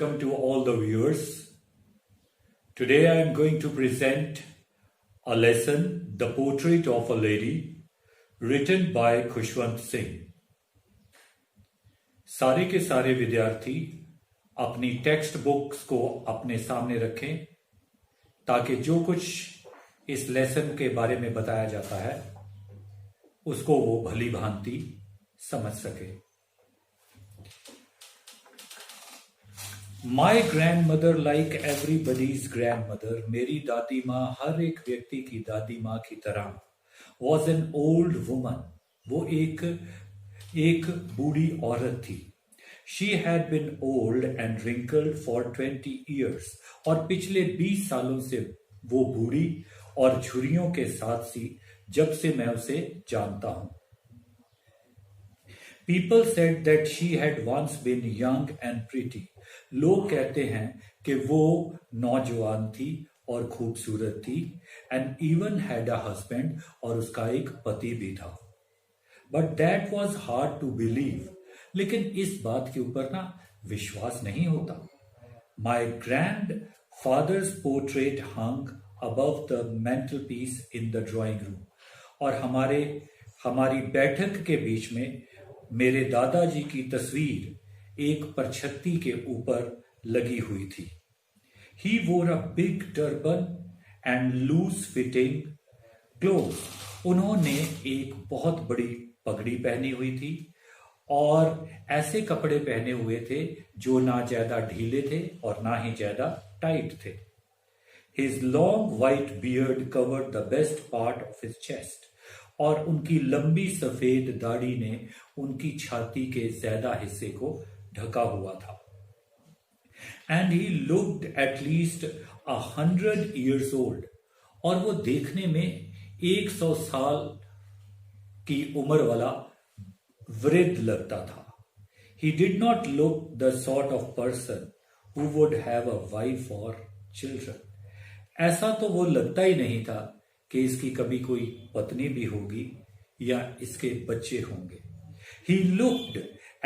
welcome to all the viewers. Today I am going to present a lesson, The Portrait of a Lady, written by Khushwant Singh. सारे के सारे विद्यार्थी अपनी text books को अपने सामने रखें ताकि जो कुछ इस लेसन के बारे में बताया जाता है उसको वो भली भांति समझ सके. My grand mother like everybody's grand mother, मेरी दादी माँ हर एक व्यक्ति की दादी माँ की तरह, वॉज एन ओल्ड वुमन, वो एक बूढ़ी औरत थी. She had been old and wrinkled for 20 years, और पिछले 20 सालों से वो बूढ़ी और झुर्रियों के साथ सी जब से मैं उसे जानता हूं. People said that she had once been young and pretty. लोग कहते हैं कि वो नौजवान थी और खूबसूरत थी. And even had a husband, और उसका एक पति भी था. But that was hard to believe. लेकिन इस बात के ऊपर ना विश्वास नहीं होता. My grandfather's portrait hung above the mantelpiece in the drawing room. और हमारी बैठक के बीच में मेरे दादाजी की तस्वीर एक परछत्ती के ऊपर लगी हुई थी. He wore a big turban and loose fitting clothes. उन्होंने एक बहुत बड़ी पगड़ी पहनी हुई थी और ऐसे कपड़े पहने हुए थे जो ना ज्यादा ढीले थे और ना ही ज्यादा टाइट थे. His long white beard covered the best part of his chest. और उनकी लंबी सफेद दाढ़ी ने उनकी छाती के ज्यादा हिस्से को ढका हुआ था. And he looked at least 100 years old, और वो देखने में 100 साल की उम्र वाला वृद्ध लगता था. He did not look the sort of person who would have a wife और चिल्ड्रन. ऐसा तो वो लगता ही नहीं था कि इसकी कभी कोई पत्नी भी होगी या इसके बच्चे होंगे. He looked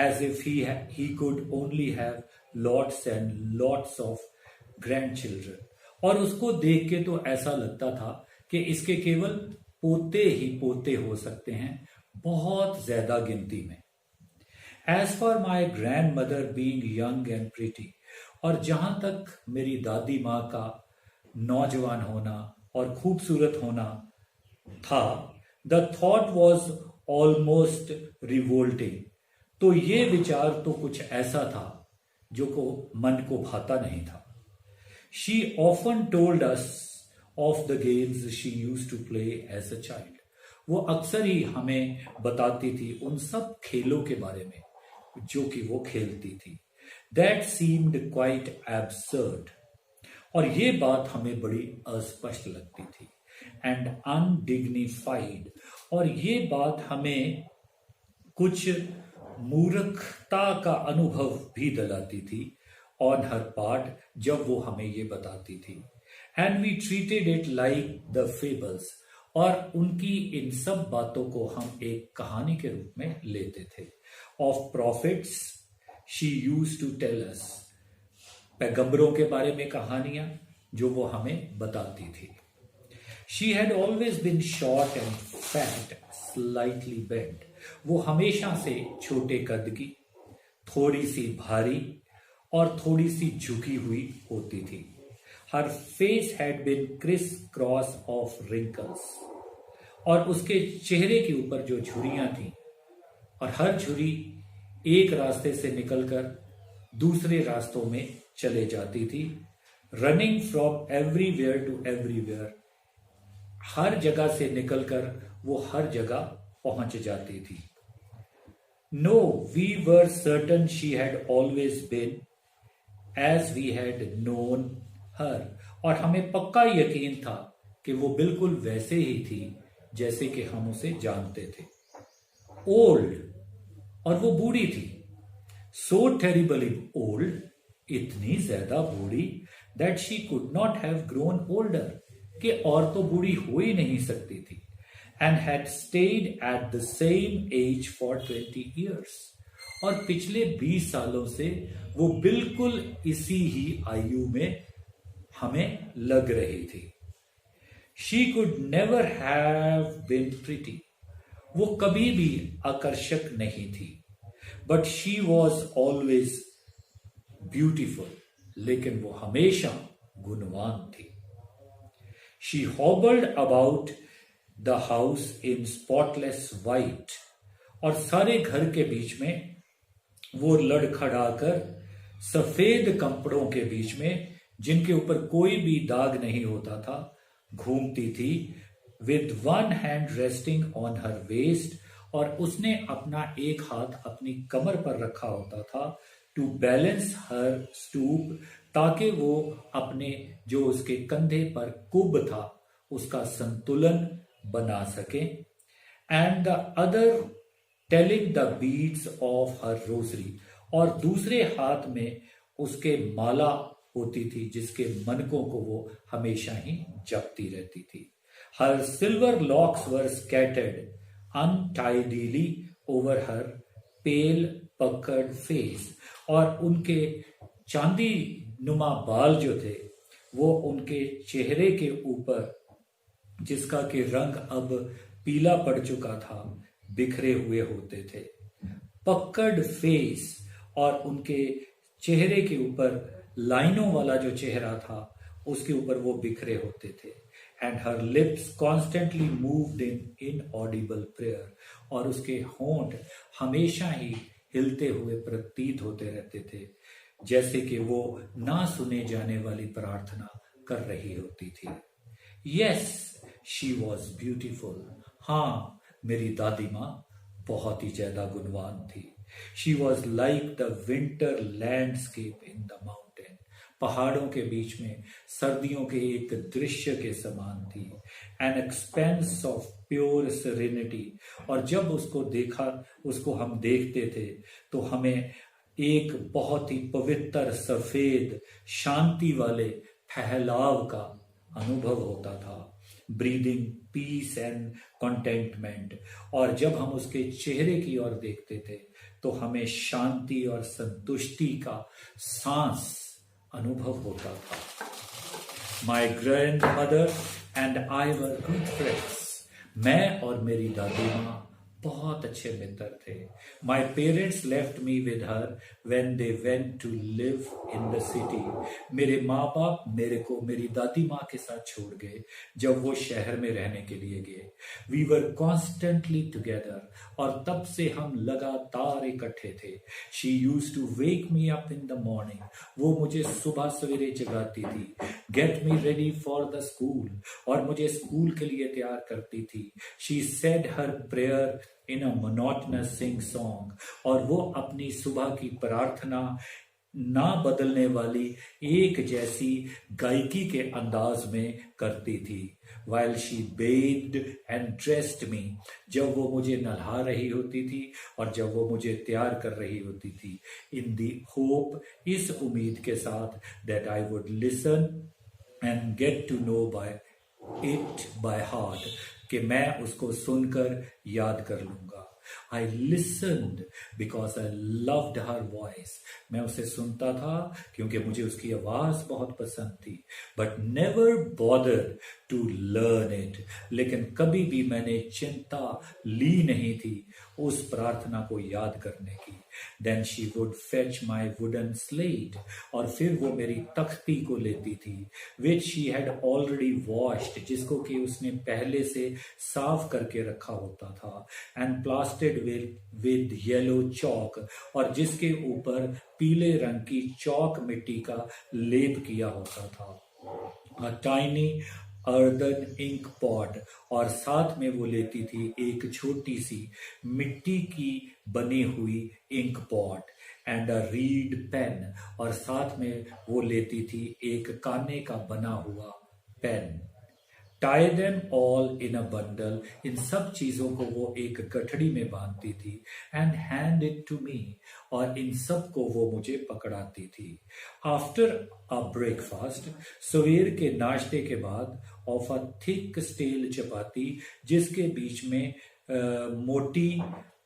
as if he could only have lots and lots of grandchildren. और उसको देख के तो ऐसा लगता था कि इसके केवल पोते ही पोते हो सकते हैं, बहुत ज्यादा गिनती में. As for my grandmother being young and pretty, और जहां तक मेरी दादी माँ का नौजवान होना और खूबसूरत होना था, the thought was almost revolting, तो ये विचार तो कुछ ऐसा था जो को मन को भाता नहीं था. She often told us of the games she used to play as a child. वो अक्सर ही हमें बताती थी उन सब खेलों के बारे में जो कि वो खेलती थी. दैट सीम्ड क्वाइट एब्सर्ड, और ये बात हमें बड़ी अस्पष्ट लगती थी. एंड अनडिग्निफाइड, और ये बात हमें कुछ मूर्खता का अनुभव भी दिलाती थी ऑन हर पार्ट जब वो हमें ये बताती थी. And we treated it like the fables, और उनकी इन सब बातों को हम एक कहानी के रूप में लेते थे. Of prophets she used to tell us, पैगंबरों के बारे में कहानियां जो वो हमें बताती थी. She had always been short and fat, slightly bent. वो हमेशा से छोटे कद की, थोड़ी सी भारी और थोड़ी सी झुकी हुई होती थी. Her face had been crisscross of wrinkles, और उसके चेहरे के ऊपर जो झुर्रियां थी, और हर झुर्री एक रास्ते से निकलकर दूसरे रास्तों में चले जाती थी. Running from everywhere to everywhere, हर जगह से निकलकर वो हर जगह पहुंच जाती थी. No we were certain she had always been as we had known her, और हमें पक्का यकीन था कि वो बिल्कुल वैसे ही थी जैसे कि हम उसे जानते थे. ओल्ड, और वो बूढ़ी थी. सो टेरिबली ओल्ड, इतनी ज्यादा बूढ़ी, that she could not have grown older, कि और तो बूढ़ी हो ही नहीं सकती थी. And had stayed at the same age for 20 years, और पिछले 20 सालों से वो बिल्कुल इसी ही आयु में हमें लग रही थी। She could never have been pretty, वो कभी भी आकर्षक नहीं थी, but she was always beautiful, लेकिन वो हमेशा गुणवान थी। She hobbled about the house in spotless white, और सारे घर के बीच में वो लड़खड़ाकर सफेद कपड़ों के बीच में, जिनके ऊपर कोई भी दाग नहीं होता था, घूमती थी, with one hand resting on her waist, और उसने अपना एक हाथ अपनी कमर पर रखा होता था, टू बैलेंस हर स्टूप, ताकि वो अपने जो उसके कंधे पर कुब था उसका संतुलन बना सके, and the other telling the beads of her rosary, और दूसरे हाथ में उसके माला होती थी जिसके मनकों को वो हमेशा ही जपती रहती थी। हर सिल्वर लॉक्स वर स्कैटर्ड अनटाइडीली ओवर हर पेल पकड़ फेस, और उनके चांदी नुमा बाल जो थे वो उनके चेहरे के ऊपर, जिसका कि रंग अब पीला पड़ चुका था, बिखरे हुए होते थे। पकड़ फेस, और उनके चेहरे के ऊपर लाइनों वाला जो चेहरा था उसके ऊपर वो बिखरे होते थे। And her lips constantly moved in inaudible prayer, और उसके होंठ हमेशा ही हिलते हुए प्रतीत होते रहते थे, जैसे कि वो ना सुने जाने वाली प्रार्थना कर रही होती थी। Yes, she was beautiful. हाँ, मेरी दादी माँ बहुत ही ज्यादा गुणवान थी। She was like the winter landscape in the mountain, पहाड़ों के बीच में सर्दियों के एक दृश्य के समान थी। An expense of pure serenity, और जब उसको हम देखते थे तो हमें एक बहुत ही पवित्र सफेद शांति वाले फैलाव का अनुभव होता था। ब्रीदिंग पीस एंड कंटेंटमेंट, और जब हम उसके चेहरे की ओर देखते थे तो हमें शांति और संतुष्टि का सांस अनुभव होता था। My grandmother and I were good friends, मैं और मेरी दादी माँ बहुत अच्छे मित्र थे। My parents left me with her when they went to live in the city, मेरे माँ बाप मेरे को मेरी दादी माँ के साथ छोड़ गए जब वो शहर में रहने के लिए गए। वी वर कॉन्स्टेंटली टुगेदर, और तब से हम लगातार इकट्ठे थे। She used to wake me up in the morning, वो मुझे सुबह सवेरे जगाती थी। Get me ready for the school, और मुझे स्कूल के लिए तैयार करती थी। She said her prayer in a monotonous sing song, और वो अपनी सुबह की प्रार्थना ना बदलने वाली एक जैसी गायकी के अंदाज में करती थी। While she bathed and dressed me, जब वो मुझे नहला रही होती थी और जब वो मुझे तैयार कर रही होती थी, इन दी होप, इस उम्मीद के साथ, that I would listen and get to know by it by heart, कि मैं उसको सुनकर याद कर लूंगा। I listened because I loved her voice, मैं उसे सुनता था क्योंकि मुझे उसकी आवाज बहुत पसंद थी। But never bothered to learn it, लेकिन कभी भी मैंने चिंता ली नहीं थी उस प्रार्थना को याद करने की। Then she would fetch my wooden slate, और फिर वो मेरी तख्ती को लेती थी, which she had already washed, जिसको कि उसने पहले से साफ करके रखा होता था, एंड प्लास्टेड विद येलो चौक, और जिसके ऊपर पीले रंग की चौक मिट्टी का लेप किया होता था। A tiny earthen ink pot, और साथ में वो लेती थी एक छोटी सी मिट्टी की बनी हुई ink pot, and a reed pen, और साथ में वो लेती थी एक काने का बना हुआ pen. Tie them all in a bundle, इन सब चीजों को वो एक गठड़ी में बांधती थी, and hand it to me, और इन सब को वो मुझे पकड़ाती थी। आफ्टर अ ब्रेकफास्ट, सवेर के नाश्ते के बाद, ऑफ अ थिक स्टेल चपाती, जिसके बीच में मोटी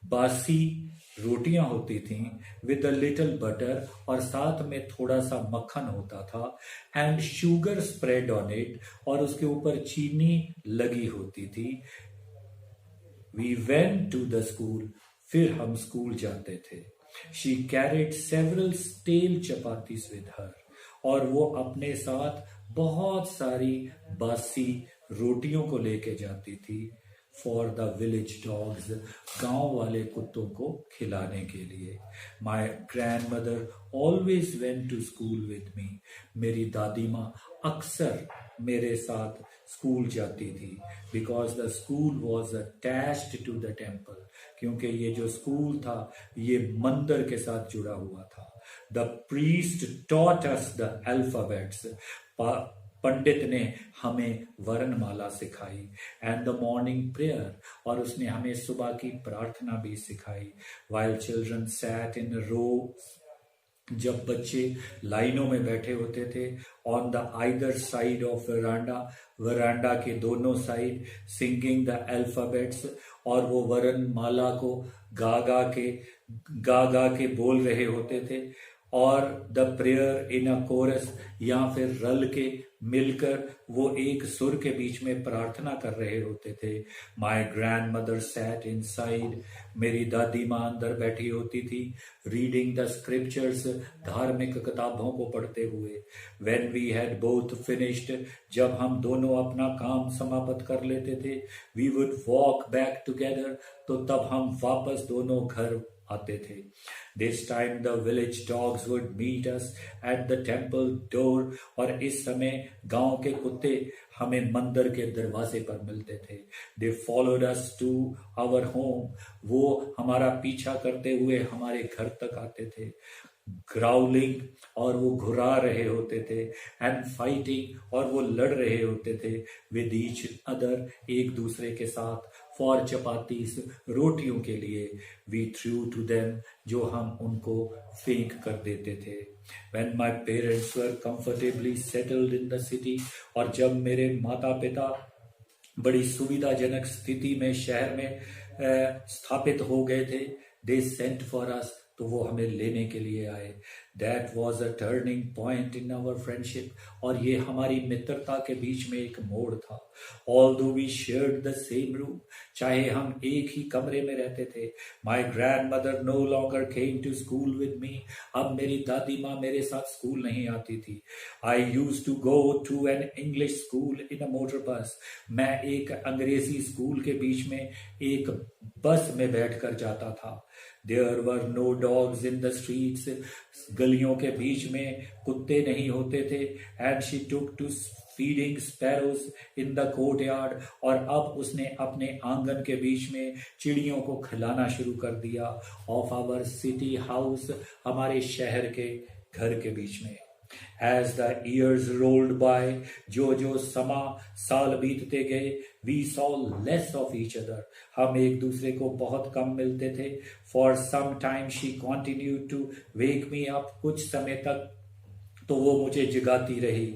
बासी रोटियां होती थीं विद अ लिटिल बटर, और साथ में थोड़ा सा मक्खन होता था, and sugar spread on it, और उसके ऊपर चीनी लगी होती थी। We went to the school, फिर हम स्कूल जाते थे। She carried several stale chapatis with her, और वो अपने साथ बहुत सारी बासी रोटियों को लेके जाती थी। फॉर द विलेज डॉग्स, गांव वाले कुत्तों को खिलाने के लिए। My grandmother always went to school with me, मेरी दादी माँ अक्सर मेरे साथ स्कूल जाती थी। Because the school was attached to the temple, क्योंकि ये जो स्कूल था ये मंदिर के साथ जुड़ा हुआ था। The priest taught us the alphabets, पंडित ने हमें वर्णमाला सिखाई, एंड द मॉर्निंग प्रेयर, और उसने हमें सुबह की प्रार्थना भी सिखाई। While children sat in row, जब बच्चे लाइनों में बैठे होते थे, on the either side of veranda, veranda के दोनों साइड, सिंगिंग द अल्फाबेट्स, और वो वर्णमाला को गा गा के बोल रहे होते थे। और the prayer in a chorus, या फिर रल के मिलकर वो एक सुर के बीच में प्रार्थना कर रहे होते थे। My grand mother sat in side, मेरी दादी माँ अंदर बैठी होती थी, रीडिंग द स्क्रिप्चर्स, धार्मिक किताबों को पढ़ते हुए। When we had both finished, जब हम दोनों अपना काम समाप्त कर लेते थे, we would walk back together, तो तब हम वापस दोनों घर आते थे। This time the village dogs would meet us at the temple door, और इस समय गांव के कुत्ते हमें मंदिर के दरवाजे पर मिलते थे। They followed us to our home, वो हमारा पीछा करते हुए हमारे घर तक आते थे। ग्राउलिंग, और वो घुरा रहे होते थे, एंड फाइटिंग, और वो लड़ रहे होते थे, विद ईच अदर, एक दूसरे के साथ, फॉर चपातीस, रोटियों के लिए, वी थ्रू टू देम, जो हम उनको फेंक कर देते थे। When my parents were comfortably settled in the city, और जब मेरे माता पिता बड़ी सुविधाजनक स्थिति में शहर में स्थापित हो गए थे, they sent for us, तो वो हमें लेने के लिए आए। That was a turning point in our friendship, और ये हमारी मित्रता के बीच में एक मोड़ था। Although we shared the same room, चाहे हम एक ही कमरे में रहते थे, my grandmother no longer came to school with me, अब मेरी दादी माँ मेरे साथ स्कूल नहीं आती थी। I used to go to an English school in a motor bus, मैं एक अंग्रेजी स्कूल के बीच में एक बस में बैठकर जाता था। There were no dogs in the streets, गलियों के बीच में कुत्ते नहीं होते थे। And she took to feeding sparrows in the courtyard, और अब उसने अपने आंगन के बीच में चिड़ियों को खिलाना शुरू कर दिया। Of our city house, हमारे शहर के घर के बीच में। As the years rolled by, जो जो साल बीतते गए, we saw less of each other, हम एक दूसरे को बहुत कम मिलते थे। For some time she continued to wake me up, कुछ समय तक तो वो मुझे जगाती रही,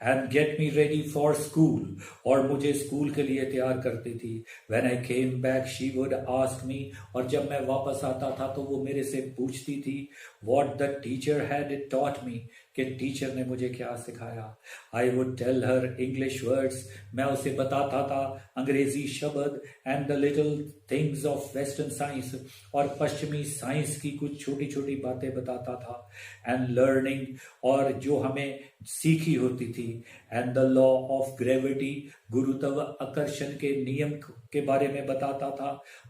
and get me ready for school, और मुझे स्कूल के लिए तैयार करती थी। When I came back she would ask me, और जब मैं वापस आता था तो वो मेरे से पूछती थी, what the teacher had taught me, कि टीचर ने मुझे क्या सिखाया। I would tell her English words, मैं उसे बताता था अंग्रेजी शब्द, and the little things of western science, और पश्चिमी साइंस की कुछ छोटी छोटी बातें बताता था। and learning, और जो हमें सीखी होती थी। and the law of gravity, गुरुत्व आकर्षण के नियम के बारे में बताता था।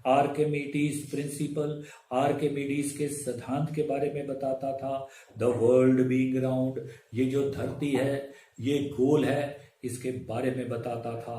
आर्किमिडीज प्रिंसिपल, आर्किमिडीज के सिद्धांत के बारे में बताता था। द वर्ल्ड बीइंग राउंड, ये जो धरती है ये गोल है, इसके बारे में बताता था।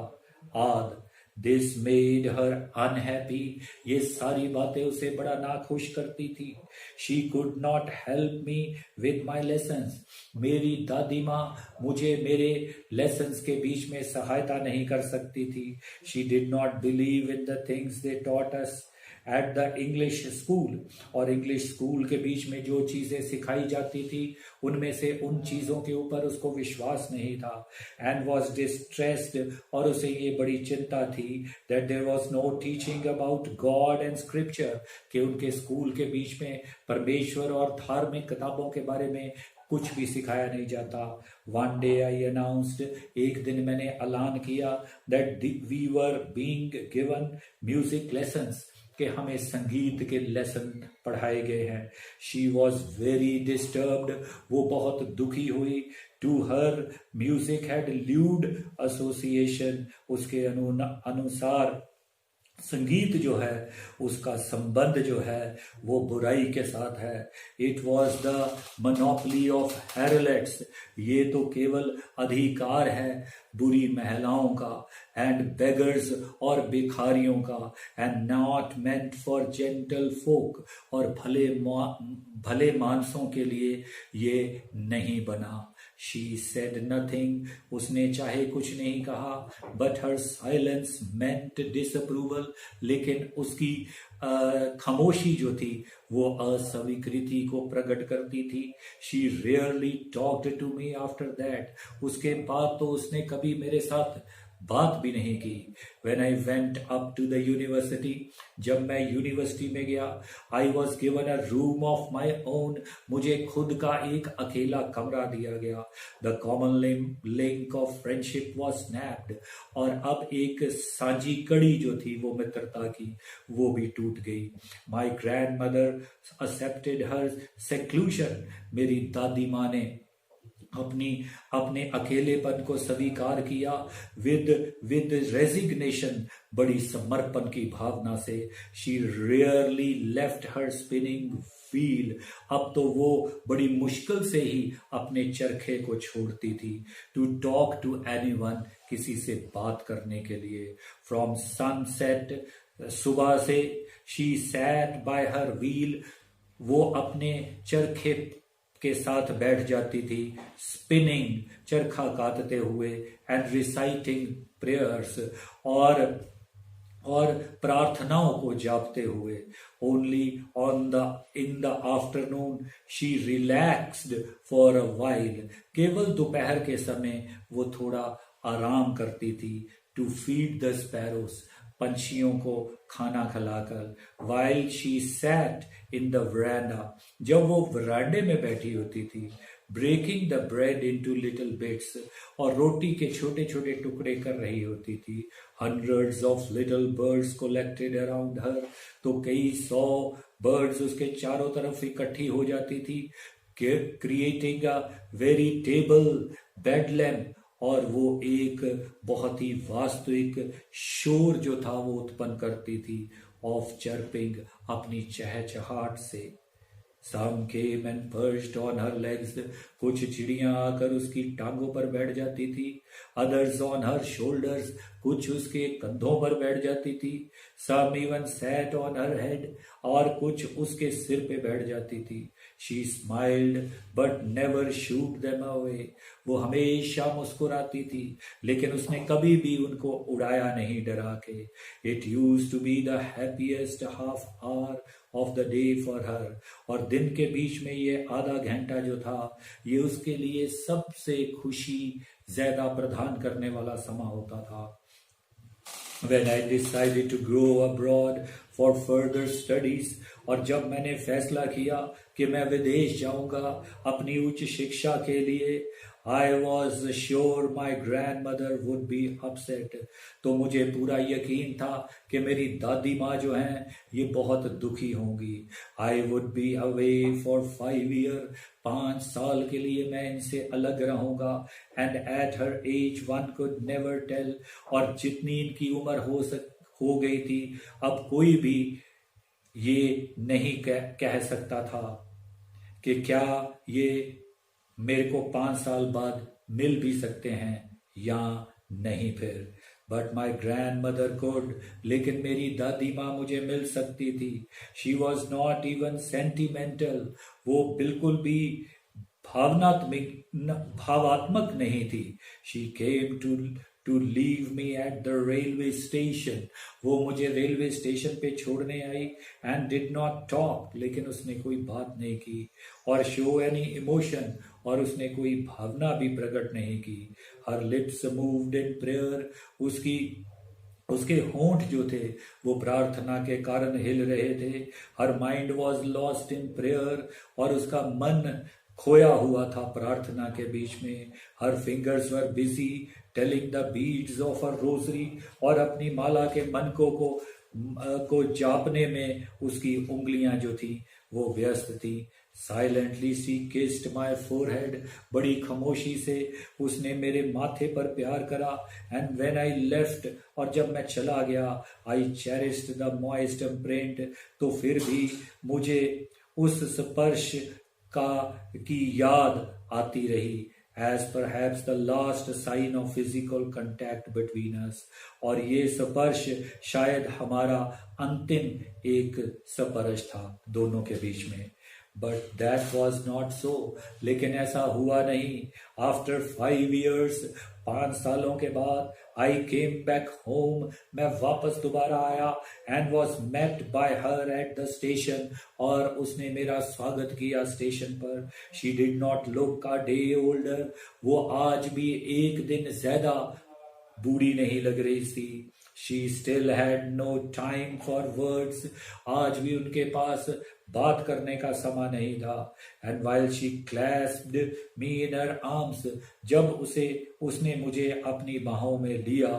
आद दिस मेड हर अनहैप्पी, ये सारी बातें उसे बड़ा नाखुश करती थी। She could not help me with my lessons, मेरी दादी माँ मुझे मेरे लेसन्स के बीच में सहायता नहीं कर सकती थी। She did not believe in the things they taught us, at the English school, और इंग्लिश स्कूल के बीच में जो चीज़ें सिखाई जाती थी उनमें से उन चीज़ों के ऊपर उसको विश्वास नहीं था, एंड वॉज डिस्ट्रेस्ड, और उसे ये बड़ी चिंता थी that there was no teaching about God and scripture, कि उनके स्कूल के बीच में परमेश्वर और धार्मिक किताबों के बारे में कुछ भी सिखाया नहीं जाता। वन डे आई अनाउंस्ड, एक दिन मैंने ऐलान किया that we were being given music lessons, कि हमें संगीत के लेसन पढ़ाए गए हैं। शी वॉज वेरी डिस्टर्ब्ड, वो बहुत दुखी हुई। To her music had lewd association, उसके अनुसार संगीत जो है उसका संबंध जो है वो बुराई के साथ है। It was the monopoly of harlots, ये तो केवल अधिकार है बुरी महिलाओं का, एंड बेगर्स और भिखारियों का, and not meant for gentle folk, और भले मानसों के लिए ये नहीं बना। शी सेड नथिंग, उसने चाहे कुछ नहीं कहा, but her silence meant disapproval, लेकिन उसकी खामोशी जो थी वो अस्वीकृति को प्रकट करती थी। She rarely talked to me after that, उसके बाद तो उसने कभी मेरे साथ बात भी नहीं की। When I went up to the university, जब मैं यूनिवर्सिटी में गया, I was given a room of my own, मुझे खुद का एक अकेला कमरा दिया गया। The common link of friendship was snapped, और अब एक साझी कड़ी जो थी वो मित्रता की वो भी टूट गई। My grandmother accepted her seclusion, मेरी दादी माँ ने अपने अकेलेपन को स्वीकार किया। विद रेजिग्नेशन, बड़ी समर्पण की भावना से। She rarely left her spinning wheel, अब तो वो बड़ी मुश्किल से ही अपने चरखे को छोड़ती थी। टू टॉक टू एनीवन, किसी से बात करने के लिए। फ्रॉम सनसेट, सुबह से। She set bye her wheel, वो अपने चरखे के साथ बैठ जाती थी। स्पिनिंग, चरखा काटते हुए। एंड रिसाइटिंग प्रेयर्स, और प्रार्थनाओं को जापते हुए। Only in the afternoon she relaxed for a while, केवल दोपहर के समय वो थोड़ा आराम करती थी। टू फीड द स्पैरोस, पंछियों को खाना खिलाकर। While she sat in the veranda, जब वो वरांडे में बैठी होती थी। Breaking the bread into little bits, और रोटी के छोटे छोटे टुकड़े कर रही होती थी। Hundreds of little birds collected around her, तो कई 100 बर्ड्स उसके चारों तरफ इकट्ठी हो जाती थी। क्रिएटिंग अ वेरिटेबल बेडलैम, और वो एक बहुत ही वास्तविक शोर जो था वो उत्पन्न करती थी। ऑफ चर्पिंग, अपनी चहचहाट से। Some came and perched on her legs, कुछ चिड़ियां आकर उसकी टांगों पर बैठ जाती थी। Others on her shoulders, कुछ उसके कंधों पर बैठ जाती थी। Some even sat on her head, और कुछ उसके सिर पे बैठ जाती थी। She smiled but never shooed them away, वो हमेशा मुस्कुराती थी लेकिन उसने कभी भी उनको उड़ाया नहीं डरा के। It used to be the happiest half hour of the day for her, और दिन के बीच में ये आधा घंटा जो था ये उसके लिए सबसे खुशी ज्यादा प्रदान करने वाला समय होता था। When I decided to go abroad for further studies, और जब मैंने फैसला किया कि मैं विदेश जाऊंगा अपनी उच्च शिक्षा के लिए, I was sure my grandmother would be upset, तो मुझे पूरा यकीन था कि मेरी दादी माँ जो हैं ये बहुत दुखी होंगी। I would be away for 5 years, 5 साल के लिए मैं इनसे अलग रहूंगा। And at her age one could never tell, और जितनी इनकी उम्र हो गई थी अब कोई भी ये नहीं कह सकता था कि क्या ये मेरे को 5 साल बाद मिल भी सकते हैं या नहीं। फिर but my grand mother could, लेकिन मेरी दादी माँ मुझे मिल सकती थी। She was not even sentimental, वो बिल्कुल भी भावात्मक नहीं थी। She came to leave me at the railway station. वो मुझे रेलवे स्टेशन पे छोड़ने आई and did not talk, लेकिन उसने कोई बात नहीं की, और show any emotion, और उसने कोई भावना भी प्रकट नहीं की. Her lips moved in prayer, उसके होंठ जो थे वो प्रार्थना के कारण हिल रहे थे. Her mind was lost in prayer, और उसका मन खोया हुआ था प्रार्थना के बीच में. हर fingers were busy telling the beads of her rosary, और अपनी माला के मनकों को जापने में उसकी उंगलियां जो थी वो व्यस्त थी. Silently she kissed my forehead, बड़ी खामोशी से उसने मेरे माथे पर प्यार करा. एंड व्हेन आई लेफ्ट, और जब मैं चला गया, आई चेरिस्ड द मॉइस्ट इम्प्रिंट, तो फिर भी मुझे उस स्पर्श की याद आती रही. as perhaps the last sign of physical contact between us, और ये स्पर्श शायद हमारा अंतिम एक स्पर्श था दोनों के बीच में. But that was not so, लेकिन ऐसा हुआ नहीं. After 5 years, 5 सालों के बाद, I came back home, मैं वापस दोबारा आया, and was met by her at the station, और उसने मेरा स्वागत किया स्टेशन पर. She did not look a day older, वो आज भी एक दिन ज्यादा बूढ़ी नहीं लग रही थी. She still had no time for words, आज भी उनके पास बात करने का समय नहीं था. And while she clasped me in her arms, जब उसने मुझे अपनी बाहों में लिया,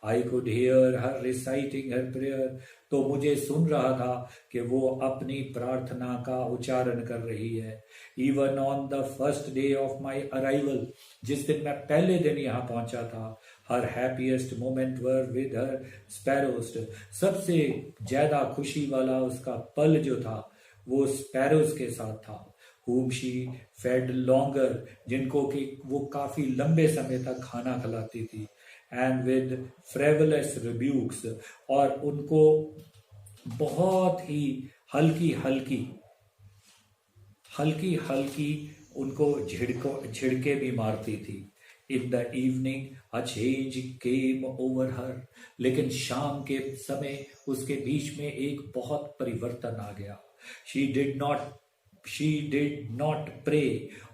I could hear her reciting her prayer, तो मुझे सुन रहा था कि वो अपनी प्रार्थना का उच्चारण कर रही है. Even on the first day of my arrival, जिस दिन मैं पहले दिन यहाँ पहुंचा था, her happiest moment were with her sparrows, सबसे ज्यादा खुशी वाला उसका पल जो था वो स्पैरोज के साथ था. whom she fed longer, जिनको कि वो काफी लंबे समय तक खाना खिलाती थी. and with frivolous rebukes, और उनको बहुत ही हल्की हल्की उनको झिड़के भी मारती थी. In the evening, a change came over her, लेकिन शाम के समय उसके बीच में एक बहुत परिवर्तन आ गया. She did not pray,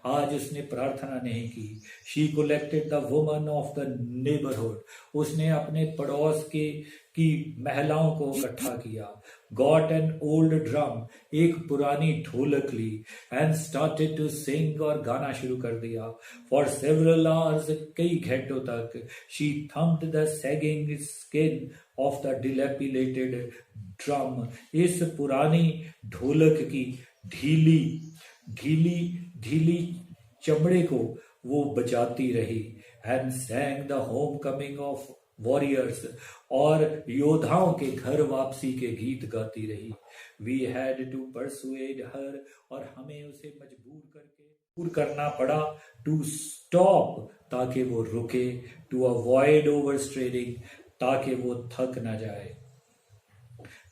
आज उसने प्रार्थना नहीं की. She collected the women of the neighborhood, उसने अपने पड़ोस की महिलाओं को इकट्ठा किया. Got an old drum, एक पुरानी ढोलक ली, and started to sing, और गाना शुरू कर दिया. For several hours, कई घंटों तक, she thumped the sagging skin of the dilapidated drum, इस पुरानी ढोलक की ढीली चमड़े को वो बजाती रही. And sang the homecoming of warriors, और योद्धाओं के घर वापसी के गीत गाती रही. We had to persuade her, और हमें उसे मजबूर करना पड़ा. To stop, ताकि वो रुके. To avoid overstraining, ताकि वो थक न जाए.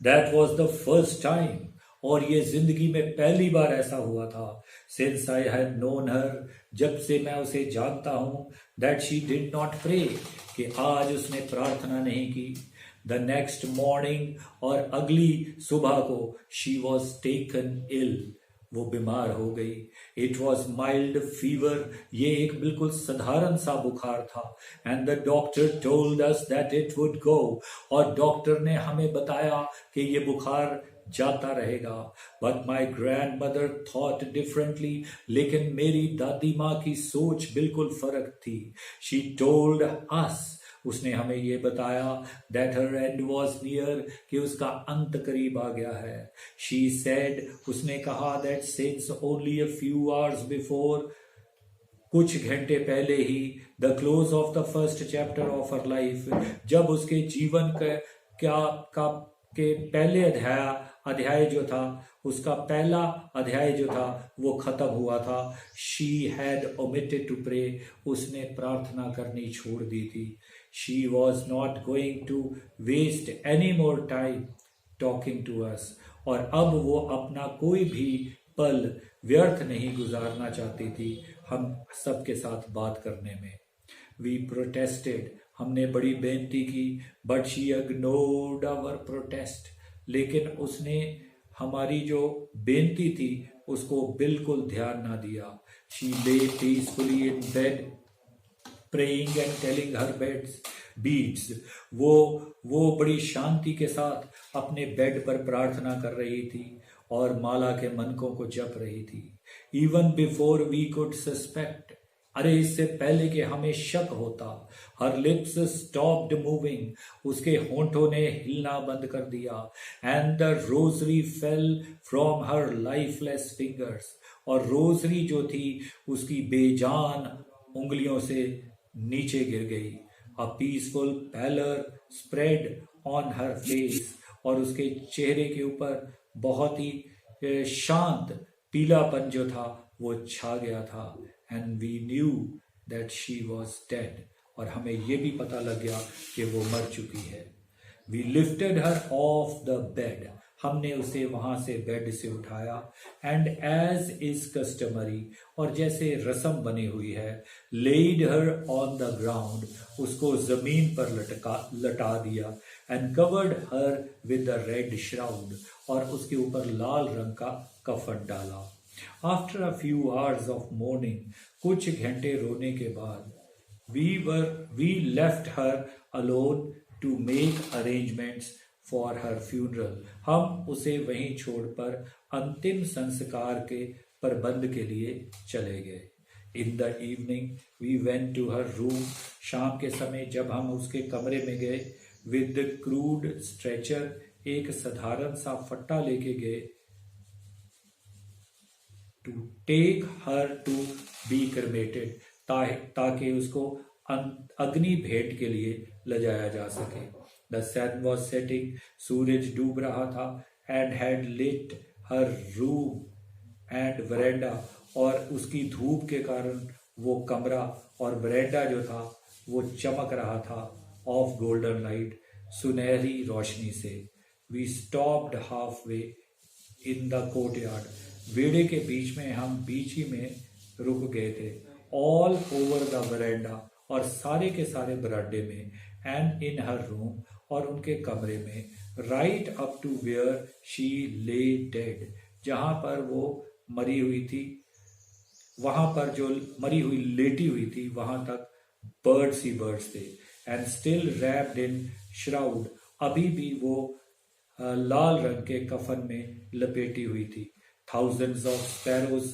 That was the first time, और ये जिंदगी में पहली बार ऐसा हुआ था. Since I had known her, जब से मैं उसे जानता हूं, that she did not pray, कि आज उसने प्रार्थना नहीं की. The next morning, और अगली सुबह को, she was taken ill, वो बीमार हो गई. It was mild fever, ये एक बिल्कुल साधारण सा बुखार था. And the doctor told us that it would go, और डॉक्टर ने हमें बताया कि ये बुखार जाता रहेगा. But my grandmother thought differently, लेकिन मेरी दादी माँ की सोच बिल्कुल फर्क थी. She told us, उसने हमें ये बताया, that her end was near, कि उसका अंत करीब आ गया है. She said, उसने कहा, that since only a few hours before, कुछ घंटे पहले ही, the close of the first chapter of her life, जब उसके जीवन के पहले अध्याय जो था, उसका पहला अध्याय जो था वो खत्म हुआ था. She had omitted to pray, उसने प्रार्थना करनी छोड़ दी थी. She was not going to waste any more time talking to us, और अब वो अपना कोई भी पल व्यर्थ नहीं गुजारना चाहती थी हम सबके साथ बात करने में. वी प्रोटेस्टेड, हमने बड़ी बेनती की, but she ignored our protest, लेकिन उसने हमारी जो बेनती थी उसको बिल्कुल ध्यान ना दिया. She lay peacefully in bed praying and telling her beads beats. वो बड़ी शांति के साथ अपने बेड पर प्रार्थना कर रही थी और माला के मनकों को जप रही थी. Even before we could suspect, अरे इससे पहले कि हमें शक होता. हर लिप्स स्टॉप्ड मूविंग, उसके होंठों ने हिलना बंद कर दिया. And the rosary fell from her lifeless fingers, और रोजरी जो थी उसकी बेजान उंगलियों से नीचे गिर गई. A peaceful pallor spread on her face, और उसके चेहरे के ऊपर बहुत ही शांत पीलापन जो था वो छा गया था. And we knew that she was dead, और हमें ये भी पता लग गया कि वो मर चुकी है. We lifted her off the bed, हमने उसे वहां से बेड से उठाया. एंड एज इज कस्टमरी, और जैसे रस्म बनी हुई है, laid her on the ground, उसको जमीन पर लटा दिया. And covered her with the red shroud, और उसके ऊपर लाल रंग का कफन डाला. After a few hours of mourning, कुछ घंटे रोने के बाद, we left her alone to make arrangements for her funeral, हम उसे वहीं छोड़कर अंतिम संस्कार के प्रबंध के लिए चले गए. In the evening we went to her room, शाम के समय जब हम उसके कमरे में गए, विद द क्रूड स्ट्रेचर, एक साधारण सा फट्टा लेके गए, to take her to be cremated, ताकि उसको अग्नि भेंट के लिए ले जाया जा सके. द सन वॉज सेटिंग, सूरज डूब रहा था. And had lit her room and veranda, और उसकी धूप के कारण वो कमरा और वरेंडा जो था वो चमक रहा था ऑफ गोल्डन लाइट, सुनहरी रोशनी से. We stopped halfway in the courtyard, वेड़े के बीच में हम बीच ही में रुक गए थे. ऑल ओवर द वरेंडा, और सारे के सारे बरामदे में. एंड इन हर रूम, और उनके कमरे में. Right up to where she lay dead, जहां पर वो मरी हुई थी, वहां पर जो मरी हुई लेटी हुई थी वहां तक बर्ड्स ही बर्ड्स थे. And still wrapped in shroud, अभी भी वो लाल रंग के कफन में लपेटी हुई थी. Thousands of sparrows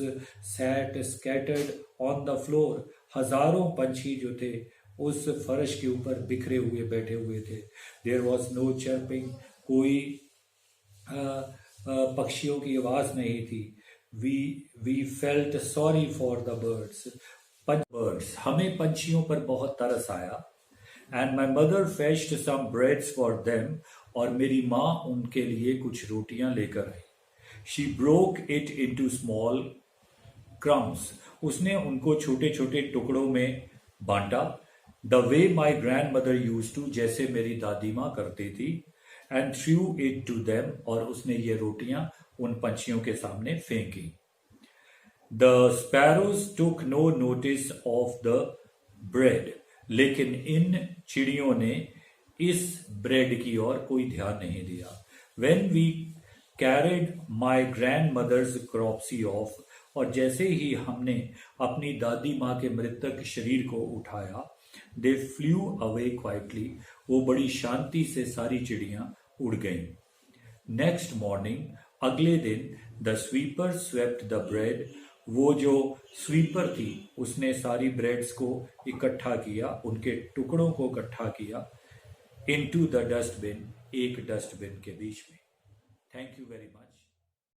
sat scattered on the floor, हजारों पंछी जो थे उस फर्श के ऊपर बिखरे हुए बैठे हुए थे. There was no chirping, कोई पक्षियों की आवाज नहीं थी. We felt sorry for the birds, हमें पंछियों पर बहुत तरस आया. And my mother fetched some breads for them, और मेरी माँ उनके लिए कुछ रोटियां लेकर आई. She broke it into small crumbs, उसने उनको छोटे छोटे टुकड़ों में बांटा. The way my grandmother used to, जैसे मेरी दादी माँ करती थी. And threw it to them, और उसने ये रोटियां उन पंछियों के सामने फेंकी. The sparrows took no notice of the bread, लेकिन इन चिड़ियों ने इस ब्रेड की ओर कोई ध्यान नहीं दिया. When we carried my grandmother's corpse off, और जैसे ही हमने अपनी दादी माँ के मृतक शरीर को उठाया, they flew away quietly, वो बड़ी शांति से सारी चिड़ियां उड़ गईं. नेक्स्ट मॉर्निंग, अगले दिन, the sweeper swept the bread, वो जो स्वीपर थी उसने सारी ब्रेड्स को इकट्ठा किया, उनके टुकड़ों को इकट्ठा किया, इनटू द डस्टबिन, एक डस्टबिन के बीच में. Thank you very much.